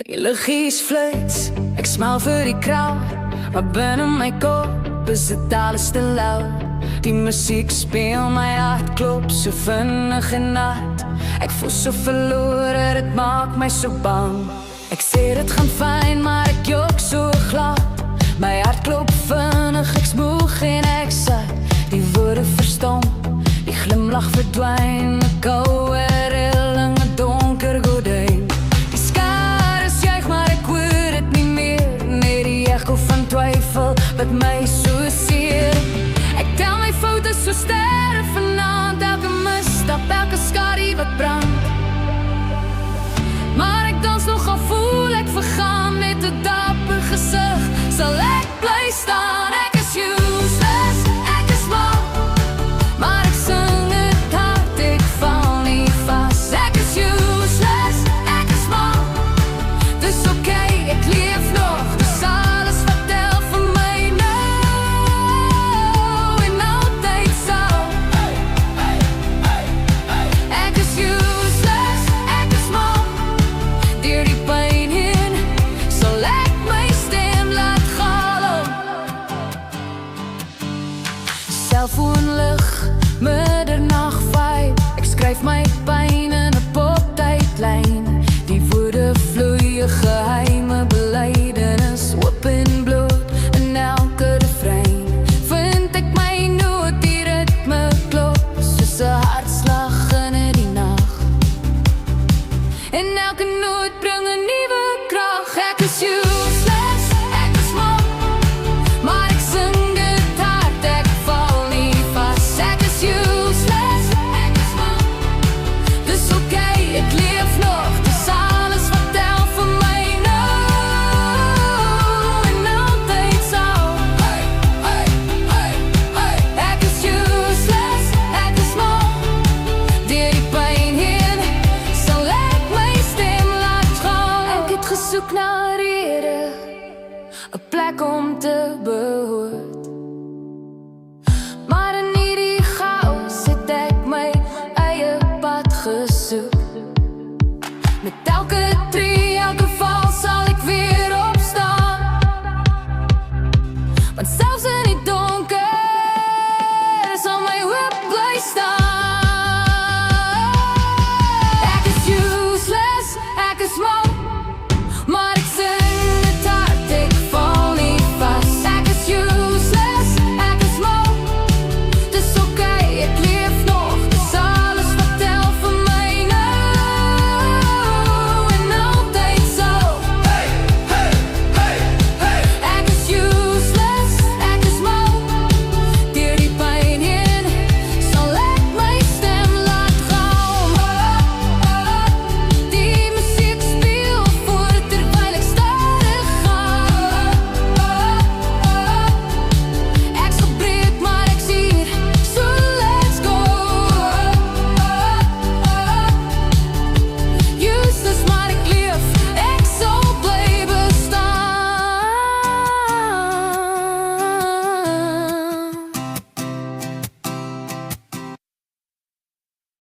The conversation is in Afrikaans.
Die liggies flits, ek smaal vir die kraal, maar binne my kop is dit alles te luid. Die musiek speel, my hart klop so vinnig en hard. Ek voel so verlore, dit maak my so bang. Ek sê dit gaan fyn, maar ek jok so glad. My hart klop vinnig, ek's moeg en ek sat. Die woorde verstom, die glimlach verdwyn. 'n koue rilling, 'n donker gordyn. Die skare juig, maar ek hoor dit nie meer. Net die echo van twyfel wat my so seer. Ek tel my foute so sterre vanaand, elke misstap, elke skadu wat brand. Maar ek dans nog al voel ek vergaan, met 'n dapper gesig sal ek bly staan. Ek is useless, ek is mal, maar ek sing het hard, ek val nie vas. Ek is useless, ek is mal, dis okay, ek leef nog, dis alles wat tel vir my nou en altyd sal. Ek is useless, ek is mal, deur die pyn heen sal ek my stem laat galm. Selfoonlig, middernag vibe, ek skryf my pyn in 'n poptydlyn. Die woorde vloei, 'n geheime belydenis, oop en bloot in elke refrein. Vind ek my noot, die ritme klop soos 'n hartslag in die nag. En elke noot bring 'n nuwe krag. Ek is useless, ek is mal, maar ek sing dit hard, ek val nie vas. Ek is useless, ek is mal, dis okay, ek leef nog, dis alles wat tel vir my nou en altyd sal. Ek is useless, ek is mal, deur die pyn heen sal ek my stem laat gaan. Ek het gesoek na 'n rede, 'n plek om te behoort.